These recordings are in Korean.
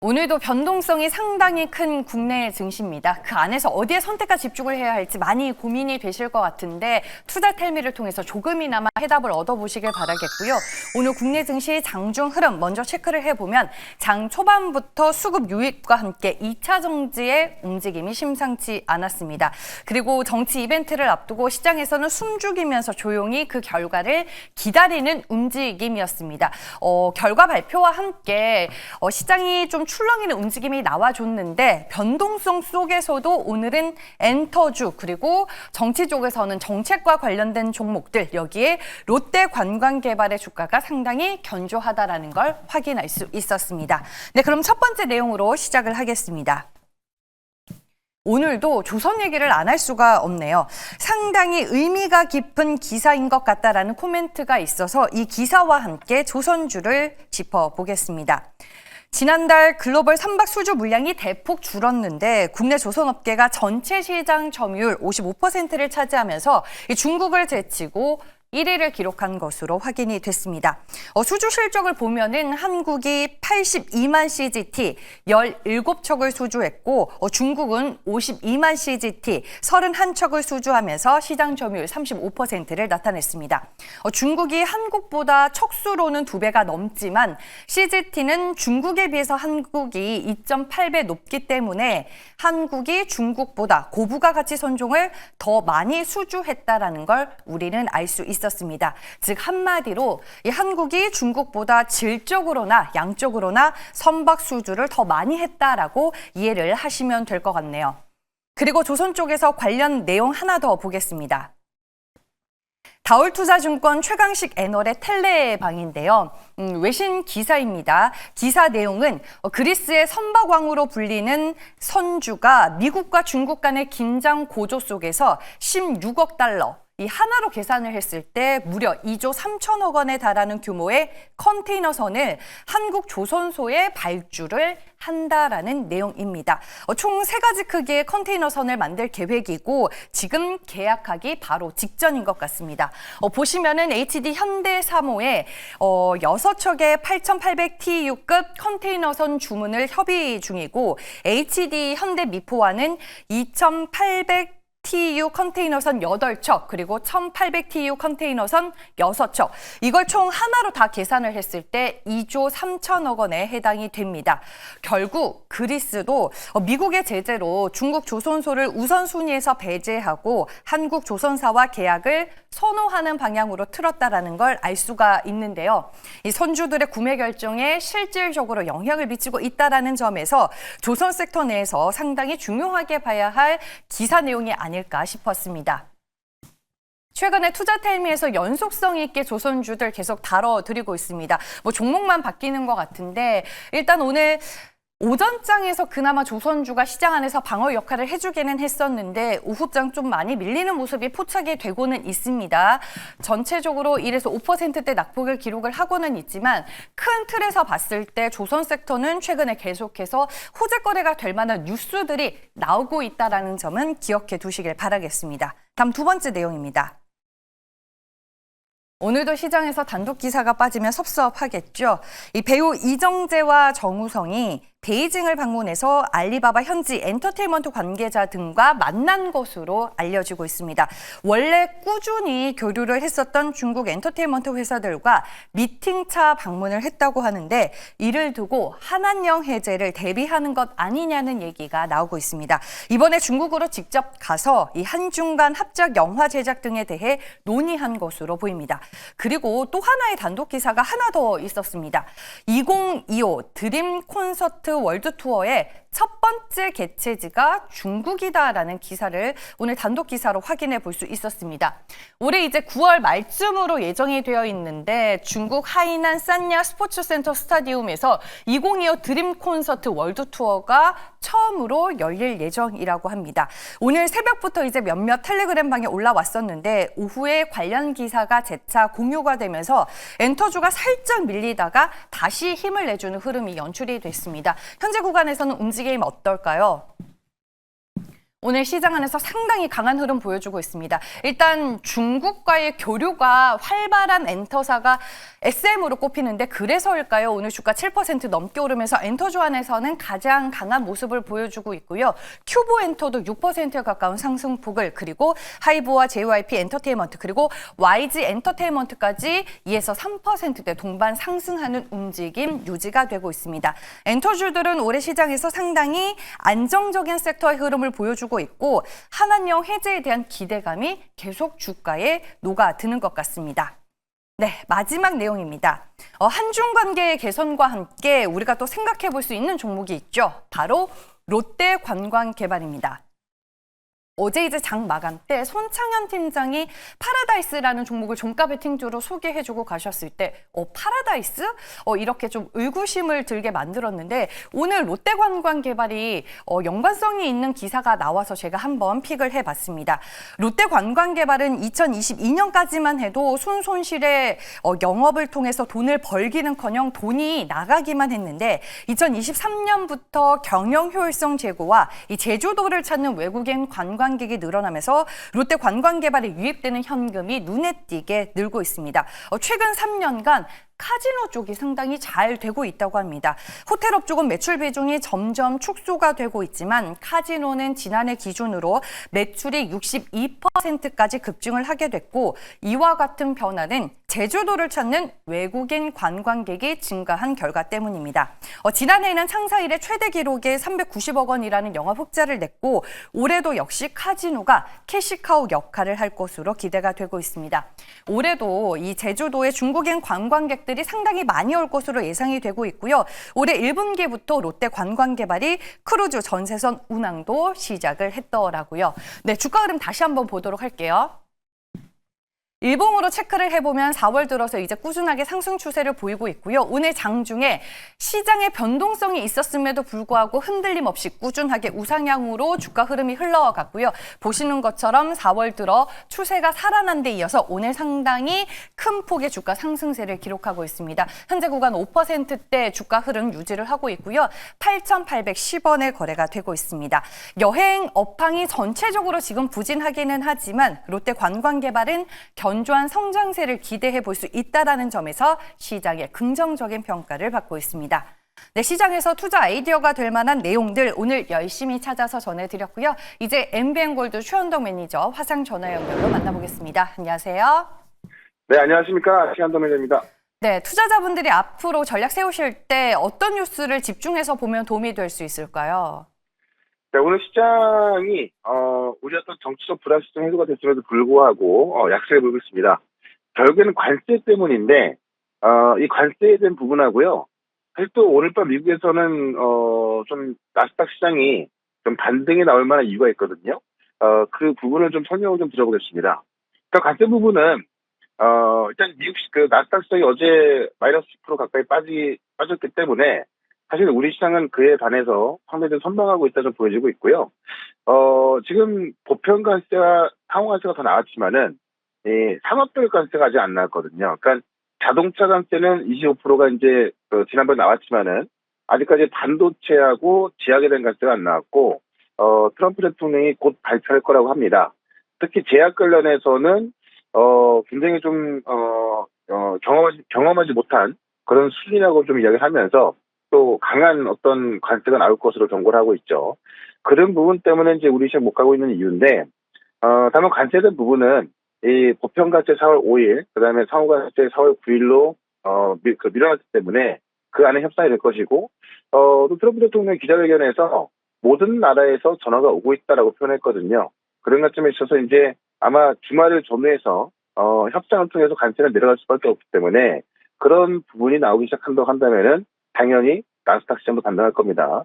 오늘도 변동성이 상당히 큰 국내 증시입니다. 그 안에서 어디에 선택과 집중을 해야 할지 많이 고민이 되실 것 같은데 투자텔미를 통해서 조금이나마 해답을 얻어보시길 바라겠고요. 오늘 국내 증시 장중 흐름 먼저 체크를 해보면 장 초반부터 수급 유입과 함께 2차 정지의 움직임이 심상치 않았습니다. 그리고 정치 이벤트를 앞두고 시장에서는 숨죽이면서 조용히 그 결과를 기다리는 움직임이었습니다. 결과 발표와 함께 시장이 좀 출렁이는 움직임이 나와줬는데 변동성 속에서도 오늘은 엔터주 그리고 정치 쪽에서는 정책과 관련된 종목들 여기에 롯데관광개발의 주가가 상당히 견조하다라는 걸 확인할 수 있었습니다. 네, 그럼 첫 번째 내용으로 시작을 하겠습니다. 오늘도 조선 얘기를 안 할 수가 없네요. 상당히 의미가 깊은 기사인 것 같다라는 코멘트가 있어서 이 기사와 함께 조선주를 짚어보겠습니다. 지난달 글로벌 선박 수주 물량이 대폭 줄었는데 국내 조선업계가 전체 시장 점유율 55%를 차지하면서 중국을 제치고 1위를 기록한 것으로 확인이 됐습니다. 수주 실적을 보면은 한국이 82만 CGT 17척을 수주했고 중국은 52만 CGT 31척을 수주하면서 시장 점유율 35%를 나타냈습니다. 중국이 한국보다 척수로는 2배가 넘지만 CGT는 중국에 비해서 한국이 2.8배 높기 때문에 한국이 중국보다 고부가 가치 선종을 더 많이 수주했다라는 걸 우리는 알 수 있습니다. 즉 한마디로 이 한국이 중국보다 질적으로나 양적으로나 선박 수주를 더 많이 했다라고 이해를 하시면 될 것 같네요. 그리고 조선 쪽에서 관련 내용 하나 더 보겠습니다. 다올투자증권 최강식 애널의 텔레방인데요. 외신 기사입니다. 기사 내용은 그리스의 선박왕으로 불리는 선주가 미국과 중국 간의 긴장 고조 속에서 16억 달러, 이 하나로 계산을 했을 때 무려 2조 3천억 원에 달하는 규모의 컨테이너선을 한국 조선소에 발주를 한다라는 내용입니다. 총 3가지 크기의 컨테이너선을 만들 계획이고 지금 계약하기 바로 직전인 것 같습니다. 보시면은 HD 현대 3호에 6척의 8,800TEU급 컨테이너선 주문을 협의 중이고 HD 현대 미포와는 2,800 TEU 컨테이너선 8척 그리고 1,800 TEU 컨테이너선 6척 이걸 총 하나로 다 계산을 했을 때 2조 3천억 원에 해당이 됩니다. 결국 그리스도 미국의 제재로 중국 조선소를 우선순위에서 배제하고 한국 조선사와 계약을 선호하는 방향으로 틀었다라는 걸 알 수가 있는데요. 이 선주들의 구매 결정에 실질적으로 영향을 미치고 있다라는 점에서 조선 섹터 내에서 상당히 중요하게 봐야 할 기사 내용이 아닐까 싶었습니다. 최근에 투자텔미에서 연속성 있게 조선주들 계속 다뤄드리고 있습니다. 종목만 바뀌는 것 같은데 일단 오늘 오전장에서 그나마 조선주가 시장 안에서 방어 역할을 해주기는 했었는데 오후장 좀 많이 밀리는 모습이 포착이 되고는 있습니다. 전체적으로 1에서 5%대 낙폭을 기록을 하고는 있지만 큰 틀에서 봤을 때 조선 섹터는 최근에 계속해서 호재거래가 될 만한 뉴스들이 나오고 있다는 점은 기억해 두시길 바라겠습니다. 다음 두 번째 내용입니다. 오늘도 시장에서 단독 기사가 빠지면 섭섭하겠죠. 이 배우 이정재와 정우성이 베이징을 방문해서 알리바바 현지 엔터테인먼트 관계자 등과 만난 것으로 알려지고 있습니다. 원래 꾸준히 교류를 했었던 중국 엔터테인먼트 회사들과 미팅차 방문을 했다고 하는데 이를 두고 한한령 해제를 대비하는 것 아니냐는 얘기가 나오고 있습니다. 이번에 중국으로 직접 가서 이 한중 간 합작 영화 제작 등에 대해 논의한 것으로 보입니다. 그리고 또 하나의 단독 기사가 하나 더 있었습니다. 2025 드림 콘서트 월드 투어의 첫 번째 개최지가 중국이다라는 기사를 오늘 단독 기사로 확인해 볼 수 있었습니다. 올해 이제 9월 말쯤으로 예정이 되어 있는데 중국 하이난 산야 스포츠센터 스타디움에서 2025 드림 콘서트 월드 투어가 처음으로 열릴 예정이라고 합니다. 오늘 새벽부터 이제 몇몇 텔레그램 방에 올라왔었는데 오후에 관련 기사가 재차 공유가 되면서 엔터주가 살짝 밀리다가 다시 힘을 내주는 흐름이 연출이 됐습니다. 현재 구간에서는 움직임 어떨까요? 오늘 시장 안에서 상당히 강한 흐름 보여주고 있습니다. 일단 중국과의 교류가 활발한 엔터사가 SM으로 꼽히는데 그래서일까요? 오늘 주가 7% 넘게 오르면서 엔터주 안에서는 가장 강한 모습을 보여주고 있고요. 큐보 엔터도 6%에 가까운 상승폭을, 그리고 하이브와 JYP 엔터테인먼트, 그리고 YG 엔터테인먼트까지 2에서 3%대 동반 상승하는 움직임 유지가 되고 있습니다. 엔터주들은 올해 시장에서 상당히 안정적인 섹터의 흐름을 보여주고 있고 한한령 해제에 대한 기대감이 계속 주가에 녹아드는 것 같습니다. 네, 마지막 내용입니다. 한중 관계의 개선과 함께 우리가 또 생각해 볼 수 있는 종목이 있죠. 바로 롯데 관광개발입니다. 어제 이제 장 마감 때 손창현 팀장이 파라다이스라는 종목을 종가 베팅주로 소개해주고 가셨을 때 파라다이스? 이렇게 좀 의구심을 들게 만들었는데 오늘 롯데관광개발이 연관성이 있는 기사가 나와서 제가 한번 픽을 해봤습니다. 롯데관광개발은 2022년까지만 해도 순손실에 영업을 통해서 돈을 벌기는커녕 돈이 나가기만 했는데 2023년부터 경영 효율성 제고와 이 제주도를 찾는 외국인 관광객이 늘어나면서 롯데 관광개발에 유입되는 현금이 눈에 띄게 늘고 있습니다. 최근 3년간 카지노 쪽이 상당히 잘 되고 있다고 합니다. 호텔업 쪽은 매출 비중이 점점 축소가 되고 있지만 카지노는 지난해 기준으로 매출이 62%까지 급증을 하게 됐고 이와 같은 변화는 제주도를 찾는 외국인 관광객이 증가한 결과 때문입니다. 지난해에는 창사 이래 최대 기록의 390억 원이라는 영업 흑자를 냈고 올해도 역시 카지노가 캐시카우 역할을 할 것으로 기대가 되고 있습니다. 올해도 이 제주도의 중국인 관광객들이 상당히 많이 올 것으로 예상이 되고 있고요. 올해 1분기부터 롯데 관광개발이 크루즈 전세선 운항도 시작을 했더라고요. 네, 주가 흐름 다시 한번 보도록 할게요. 일봉으로 체크를 해보면 4월 들어서 이제 꾸준하게 상승 추세를 보이고 있고요. 오늘 장중에 시장의 변동성이 있었음에도 불구하고 흔들림 없이 꾸준하게 우상향으로 주가 흐름이 흘러갔고요. 보시는 것처럼 4월 들어 추세가 살아난 데 이어서 오늘 상당히 큰 폭의 주가 상승세를 기록하고 있습니다. 현재 구간 5%대 주가 흐름 유지를 하고 있고요. 8,810원에 거래가 되고 있습니다. 여행 업황이 전체적으로 지금 부진하기는 하지만 롯데 관광개발은 견조한 성장세를 기대해 볼 수 있다는 점에서 시장의 긍정적인 평가를 받고 있습니다. 네, 시장에서 투자 아이디어가 될 만한 내용들 오늘 열심히 찾아서 전해드렸고요. 이제 MBN골드 최현덕 매니저 화상 전화 연결로 만나보겠습니다. 안녕하세요. 네, 안녕하십니까. 최현덕 매니저입니다. 네, 투자자분들이 앞으로 전략 세우실 때 어떤 뉴스를 집중해서 보면 도움이 될 수 있을까요? 네, 오늘 시장이 우리 어떤 정치적 불확실성 해소가 됐음에도 불구하고 약세를 보이고 있습니다. 결국에는 관세 때문인데 이 관세에 대한 부분하고요. 사실 또 오늘 밤 미국에서는 좀 나스닥 시장이 좀 반등이 나올 만한 이유가 있거든요. 그 부분을 좀 설명을 좀 드려보겠습니다. 그러니까 관세 부분은 일단 미국 그 나스닥 시장이 어제 마이너스 10% 가까이 빠졌기 때문에 사실 우리 시장은 그에 반해서 상대적으로 선방하고 있다 좀 보여지고 있고요. 지금 보편 관세와 상호 관세가 더 나왔지만은 산업별 관세가 아직 안 나왔거든요. 그러니까 자동차 관세는 25%가 이제 지난번에 나왔지만은 아직까지 반도체하고 지약에 대한 관세가 안 나왔고 트럼프 대통령이 곧 발표할 거라고 합니다. 특히 제약 관련해서는 굉장히 좀 경험하지 못한 그런 수준이라고 좀 이야기하면서 또 강한 어떤 관세가 나올 것으로 경고를 하고 있죠. 그런 부분 때문에 이제 우리 시장 못 가고 있는 이유인데, 다만 관세에 대한 부분은 이 보편관세 4월 5일, 그 다음에 상호관세 4월 9일로 밀어놨기 때문에 그 안에 협상이 될 것이고, 또 트럼프 대통령 기자회견에서 모든 나라에서 전화가 오고 있다라고 표현했거든요. 그런 관점에 있어서 이제 아마 주말을 전후해서 협상을 통해서 관세가 내려갈 수밖에 없기 때문에 그런 부분이 나오기 시작한다고 한다면은 당연히 나스닥 시장도 반등할 겁니다.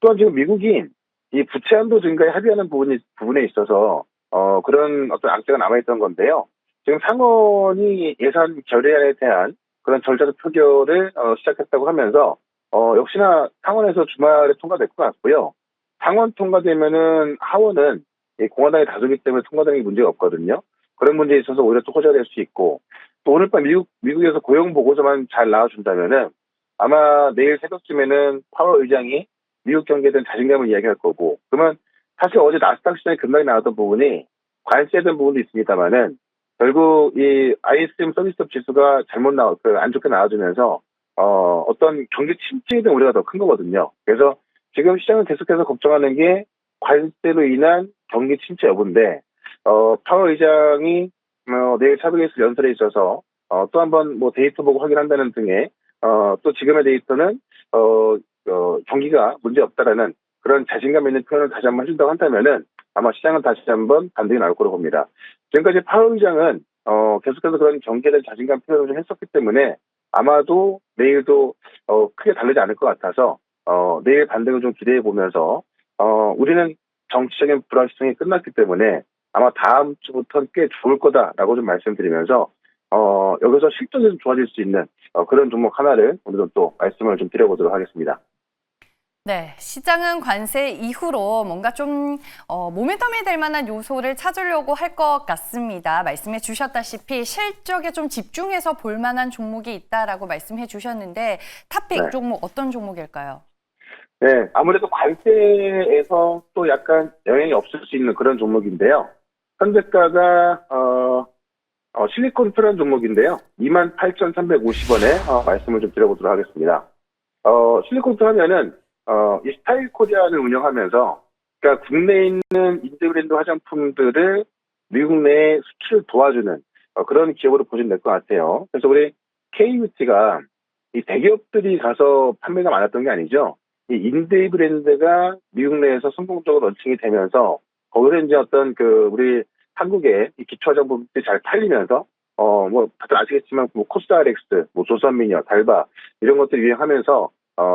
또한 지금 미국이 이 부채 한도 증가에 합의하는 부분에 있어서 그런 어떤 악재가 남아있던 건데요. 지금 상원이 예산 결의안에 대한 그런 절차적 표결을 시작했다고 하면서 역시나 상원에서 주말에 통과될 것 같고요. 상원 통과되면은 하원은 공화당이 다수기 때문에 통과되는 게 문제가 없거든요. 그런 문제에 있어서 오히려 또 호재가 될 수 있고 또 오늘 밤 미국에서 고용 보고서만 잘 나와준다면은 아마 내일 새벽쯤에는 파월 의장이 미국 경기에 대한 자신감을 이야기할 거고 그러면 사실 어제 나스닥 시장에 급락이 나왔던 부분이 관세에 대한 부분도 있습니다만은 결국 이 ISM 서비스업 지수가 안 좋게 나와주면서 어떤 경기 침체에 대한 우려가 더 큰 거거든요. 그래서 지금 시장은 계속해서 걱정하는 게 관세로 인한 경기 침체 여부인데 파월 의장이 내일 차브게이스 연설에 있어서 또 한번 뭐 데이터 보고 확인한다는 등의 또 지금의 데이터는 경기가 문제 없다라는 그런 자신감 있는 표현을 다시 한번 해준다고 한다면은 아마 시장은 다시 한번 반등이 나올 거로 봅니다. 지금까지 파월 의장은 계속해서 그런 경기에 대한 자신감 표현을 좀 했었기 때문에 아마도 내일도 크게 다르지 않을 것 같아서 내일 반등을 좀 기대해 보면서 우리는 정치적인 불확실성이 끝났기 때문에 아마 다음 주부터는 꽤 좋을 거다라고 좀 말씀드리면서 여기서 실적이 좀 좋아질 수 있는 그런 종목 하나를 오늘은 또 말씀을 좀 드려보도록 하겠습니다. 네, 시장은 관세 이후로 뭔가 좀 모멘텀이 될 만한 요소를 찾으려고 할 것 같습니다. 말씀해 주셨다시피 실적에 좀 집중해서 볼 만한 종목이 있다라고 말씀해 주셨는데 탑픽 네. 종목 어떤 종목일까요? 네, 아무래도 관세에서 또 약간 영향이 없을 수 있는 그런 종목인데요. 현재가가 실리콘프라는 종목인데요. 28,350원에 말씀을 좀 드려보도록 하겠습니다. 실리콘프 하면은 이 스타일 코리아를 운영하면서 그러니까 국내에 있는 인디브랜드 화장품들을 미국 내에 수출을 도와주는 그런 기업으로 보시면 될 것 같아요. 그래서 우리 K뷰티가 이 대기업들이 가서 판매가 많았던 게 아니죠. 이 인디브랜드가 미국 내에서 성공적으로 런칭이 되면서 거기서 이제 어떤 우리 한국의 이 기초 화장품들이 잘 팔리면서 뭐 다들 아시겠지만 뭐 코스닥, 뭐 조선미녀, 달바 이런 것들이 유행하면서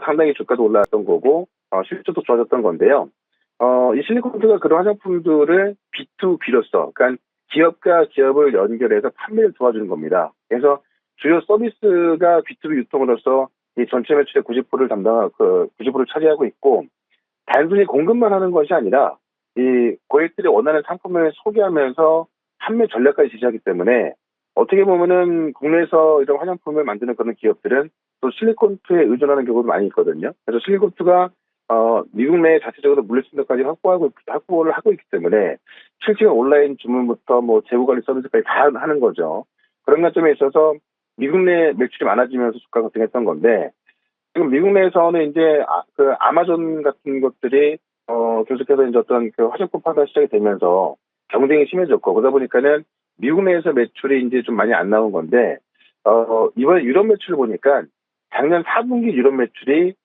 상당히 주가도 올라왔던 거고, 실적도 좋아졌던 건데요. 이 실리콘프가 그런 화장품들을 B2B로서, 그러니까 기업과 기업을 연결해서 판매를 도와주는 겁니다. 그래서 주요 서비스가 B2B 유통으로서 이 전체 매출의 90%를 90%를 차지하고 있고, 단순히 공급만 하는 것이 아니라, 이 고객들이 원하는 상품을 소개하면서 판매 전략까지 지시하기 때문에, 어떻게 보면은 국내에서 이런 화장품을 만드는 그런 기업들은 또 실리콘프에 의존하는 경우도 많이 있거든요. 그래서 실리콘프가 미국 내에 자체적으로 물류센터까지 확보를 하고 있기 때문에 실시간 온라인 주문부터 뭐 재고 관리 서비스까지 다 하는 거죠. 그런 관점에 있어서 미국 내 매출이 많아지면서 주가가 급등했던 건데 지금 미국 내에서는 이제 아마존 같은 것들이 계속해서 이제 어떤 화장품 판매 시작이 되면서 경쟁이 심해졌고 그러다 보니까는 미국 내에서 매출이 이제 좀 많이 안 나온 건데 이번에 유럽 매출을 보니까 작년 4분기 유럽 매출이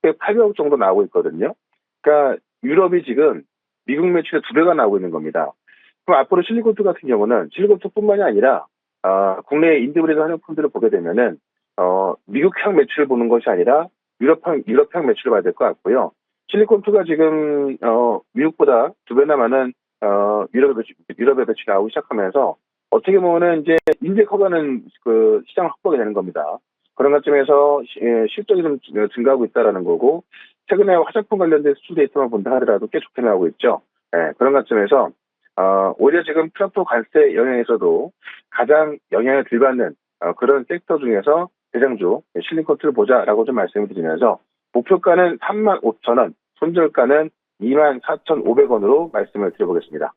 800억 정도 나오고 있거든요. 그러니까 유럽이 지금 미국 매출의 2배가 나오고 있는 겁니다. 그럼 앞으로 실리콘프 같은 경우는 실리콘프뿐만이 아니라 국내 인디브랜드 화장품들을 보게 되면은 미국향 매출을 보는 것이 아니라 유럽향 매출을 봐야 될 것 같고요. 실리콘프가 지금 미국보다 2배나 많은 유럽의 매출이 나오기 시작하면서 어떻게 보면은 이제 인재 커버는 시장을 확보하게 되는 겁니다. 그런 관점에서 실적이 좀 증가하고 있다라는 거고 최근에 화장품 관련된 수출 데이터만 본다 하더라도 꽤 좋게 나오고 있죠. 네, 그런 관점에서 오히려 지금 트럼프 관세 영향에서도 가장 영향을 덜 받는 그런 섹터 중에서 대장주 실리콘프를 보자라고 좀 말씀을 드리면서 목표가는 35,000원, 손절가는 24,500원으로 말씀을 드려보겠습니다.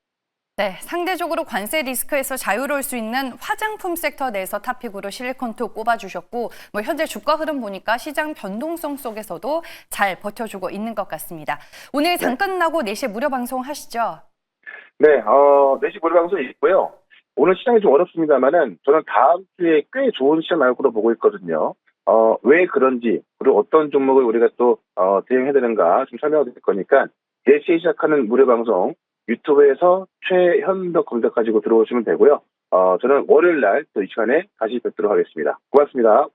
네, 상대적으로 관세 리스크에서 자유로울 수 있는 화장품 섹터 내에서 탑픽으로 실리콘프 꼽아주셨고 뭐 현재 주가 흐름 보니까 시장 변동성 속에서도 잘 버텨주고 있는 것 같습니다. 오늘 잠깐 끝나고 4시에 무료 방송 하시죠? 네, 4시 무료 방송이 있고요. 오늘 시장이 좀 어렵습니다만은 저는 다음 주에 꽤 좋은 시장 나올 거로 보고 있거든요. 왜 그런지 그리고 어떤 종목을 우리가 또 대응해야 되는가 좀 설명을 드릴 거니까 4시에 시작하는 무료 방송 유튜브에서 최현덕 검색 가지고 들어오시면 되고요. 저는 월요일 날 또 이 시간에 다시 뵙도록 하겠습니다. 고맙습니다.